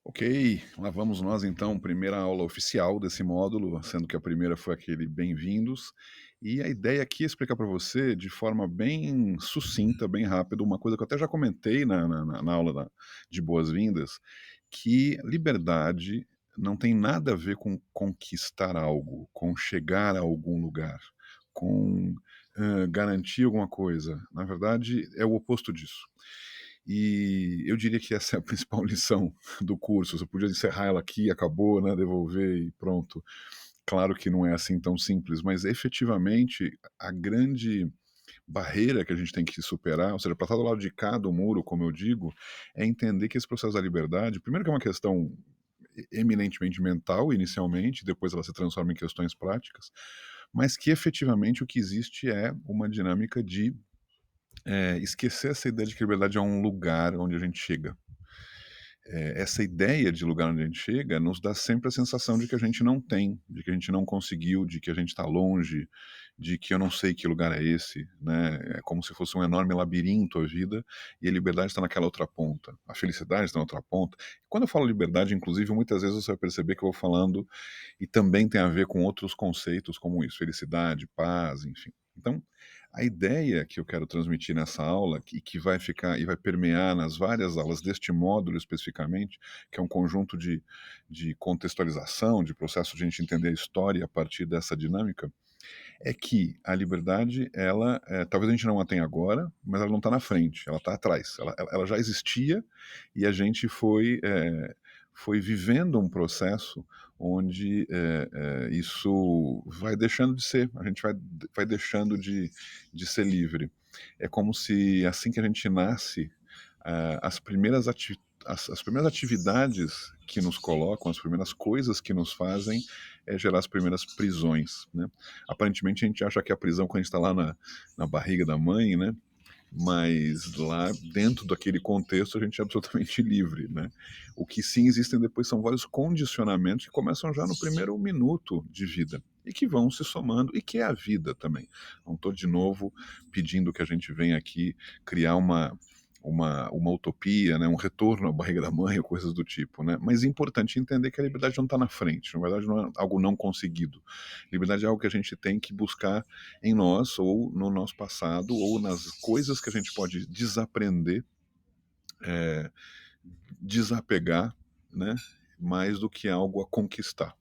Ok, lá vamos nós então, primeira aula oficial desse módulo, sendo que a primeira foi aquele bem-vindos. E a ideia aqui é explicar para você de forma bem sucinta, bem rápida, uma coisa que eu até já comentei na aula de boas-vindas, que liberdade não tem nada a ver com conquistar algo, com chegar a algum lugar, com garantir alguma coisa. Na verdade, é o oposto disso. E eu diria que essa é a principal lição do curso. Você podia encerrar ela aqui, acabou, né, devolver e pronto. Claro que não é assim tão simples, mas efetivamente a grande barreira que a gente tem que superar, ou seja, para estar do lado de cá do muro, como eu digo, é entender que esse processo da liberdade, primeiro que é uma questão eminentemente mental inicialmente, depois ela se transforma em questões práticas, mas que efetivamente o que existe é uma dinâmica de esquecer essa ideia de que a liberdade é um lugar onde a gente chega. Essa ideia de lugar onde a gente chega nos dá sempre a sensação de que a gente não tem, de que a gente não conseguiu, de que a gente está longe, de que eu não sei que lugar é esse, né? É como se fosse um enorme labirinto a vida e a liberdade está naquela outra ponta, a felicidade está na outra ponta. Quando eu falo liberdade, inclusive, muitas vezes você vai perceber que eu vou falando e também tem a ver com outros conceitos como isso, felicidade, paz, enfim. Então, a ideia que eu quero transmitir nessa aula e que vai ficar e vai permear nas várias aulas deste módulo especificamente, que é um conjunto de contextualização, de processo de a gente entender a história a partir dessa dinâmica, é que a liberdade, ela, talvez a gente não a tenha agora, mas ela não está na frente, ela está atrás. Ela já existia e a gente foi vivendo um processo onde isso vai deixando de ser, a gente vai deixando de ser livre. É como se assim que a gente nasce, as primeiras atividades que nos colocam, as primeiras coisas que nos fazem é gerar as primeiras prisões, né? Aparentemente a gente acha que a prisão quando a gente está lá na barriga da mãe, né? Mas lá dentro daquele contexto a gente é absolutamente livre, né? O que sim existem depois são vários condicionamentos que começam já no primeiro minuto de vida e que vão se somando e que é a vida também. Não estou de novo pedindo que a gente venha aqui criar uma utopia, né, um retorno à barriga da mãe ou coisas do tipo, né? Mas é importante entender que a liberdade não está na frente, na verdade não é algo não conseguido. Liberdade é algo que a gente tem que buscar em nós ou no nosso passado ou nas coisas que a gente pode desaprender, é, desapegar, né? Mais do que algo a conquistar.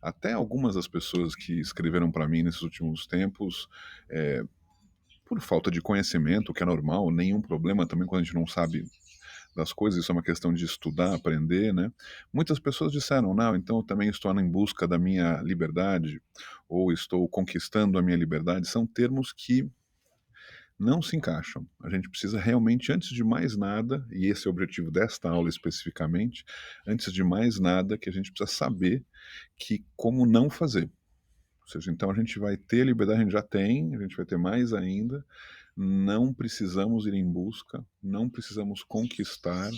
Até algumas das pessoas que escreveram para mim nesses últimos tempos, é, por falta de conhecimento, o que é normal, nenhum problema também quando a gente não sabe das coisas, isso é uma questão de estudar, aprender, né? Muitas pessoas disseram, não, então eu também estou em busca da minha liberdade, ou estou conquistando a minha liberdade, são termos que não se encaixam. A gente precisa realmente, antes de mais nada, e esse é o objetivo desta aula especificamente, antes de mais nada, que a gente precisa saber que como não fazer. Ou seja, então a gente vai ter liberdade, a gente já tem, a gente vai ter mais ainda, não precisamos ir em busca, não precisamos conquistar,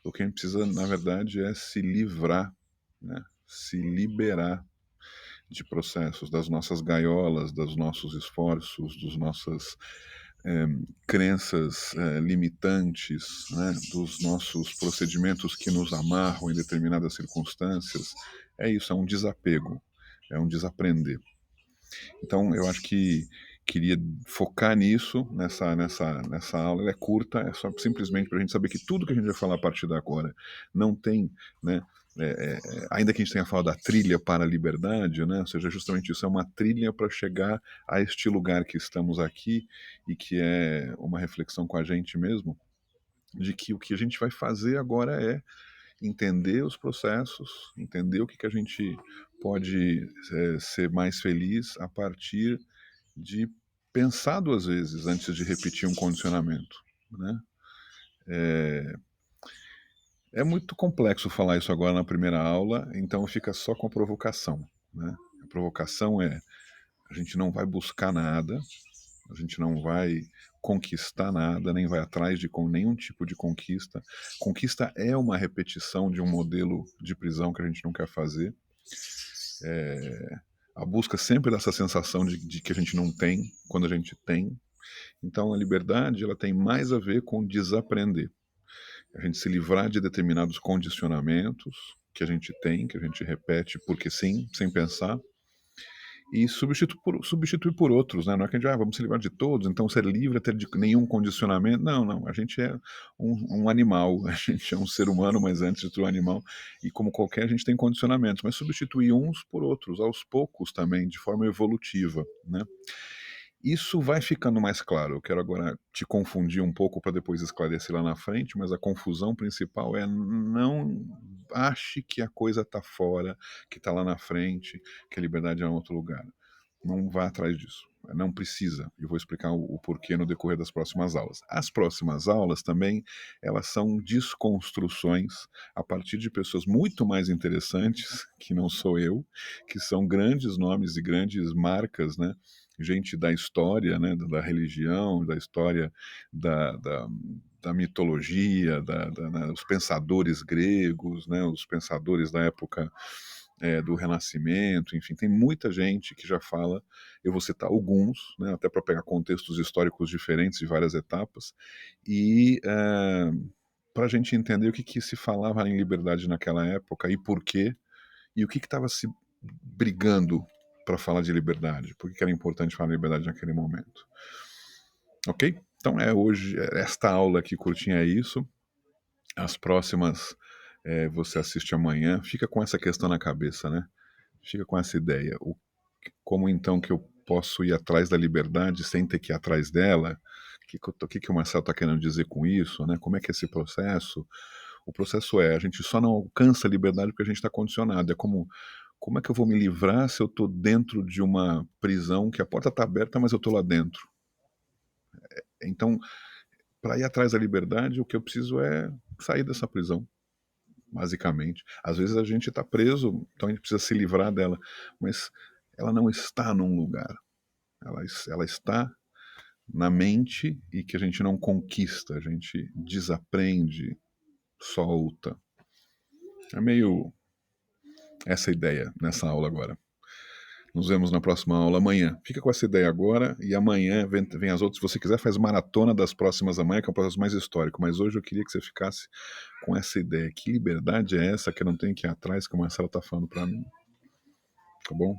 o que a gente precisa, na verdade, é se livrar, né? Se liberar de processos, das nossas gaiolas, dos nossos esforços, das nossas eh, crenças limitantes, né? Dos nossos procedimentos que nos amarram em determinadas circunstâncias. É isso, é um desapego, é um desaprender. Então, eu acho que queria focar nisso, nessa aula. Ela é curta, é só simplesmente para a gente saber que tudo que a gente vai falar a partir de agora não tem, né, ainda que a gente tenha falado da trilha para a liberdade, né, ou seja, justamente isso é uma trilha para chegar a este lugar que estamos aqui e que é uma reflexão com a gente mesmo, de que o que a gente vai fazer agora é entender os processos, entender o que, que a gente pode ser mais feliz a partir de pensar duas vezes antes de repetir um condicionamento, né? É muito complexo falar isso agora na primeira aula, então fica só com a provocação, né? A provocação é: a gente não vai buscar nada, a gente não vai conquistar nada, nem vai atrás de nenhum tipo de conquista. Conquista é uma repetição de um modelo de prisão que a gente não quer fazer. A busca sempre dessa sensação de que a gente não tem, quando a gente tem. Então a liberdade ela tem mais a ver com desaprender. a gente se livrar de determinados condicionamentos que a gente tem, que a gente repete porque sim, sem pensar, e substituir por outros, né? Não é que a gente, vamos se livrar de todos, então ser livre é ter de nenhum condicionamento. Não, não, a gente é um animal, a gente é um ser humano, mas antes de ser um animal, e como qualquer, a gente tem condicionamentos, mas substituir uns por outros, aos poucos também, de forma evolutiva, né? Isso vai ficando mais claro. Eu quero agora te confundir um pouco para depois esclarecer lá na frente, mas a confusão principal é não ache que a coisa está fora, que está lá na frente, que a liberdade é em outro lugar. Não vá atrás disso. Não precisa. E vou explicar o porquê no decorrer das próximas aulas. As próximas aulas também, elas são desconstruções a partir de pessoas muito mais interessantes, que não sou eu, que são grandes nomes e grandes marcas, né? Gente da história, né? Da religião, da história da mitologia, né? Os pensadores gregos, né? Os pensadores da época do Renascimento, enfim, tem muita gente que já fala, eu vou citar alguns, né, até para pegar contextos históricos diferentes de várias etapas, e para a gente entender o que se falava em liberdade naquela época e por quê, e o que estava se brigando para falar de liberdade, por que era importante falar de liberdade naquele momento. Ok? Então hoje, esta aula aqui curtinha é isso, as próximas você assiste amanhã, fica com essa questão na cabeça, né? Fica com essa ideia. Como então que eu posso ir atrás da liberdade sem ter que ir atrás dela? O que o Marcelo está querendo dizer com isso? Né? Como é que é esse processo? O processo a gente só não alcança a liberdade porque a gente está condicionado. É como é que eu vou me livrar se eu estou dentro de uma prisão que a porta está aberta, mas eu estou lá dentro? Então, para ir atrás da liberdade, o que eu preciso é sair dessa prisão, basicamente. Às vezes a gente está preso, então a gente precisa se livrar dela, mas ela não está num lugar. Ela está na mente e que a gente não conquista, a gente desaprende, solta. É meio essa ideia nessa aula agora. Nos vemos na próxima aula amanhã. Fica com essa ideia agora e amanhã vem as outras. Se você quiser, faz maratona das próximas amanhã, que é o processo mais histórico. Mas hoje eu queria que você ficasse com essa ideia. Que liberdade é essa que eu não tenho que ir atrás, que o Marcelo está falando para mim? Tá bom?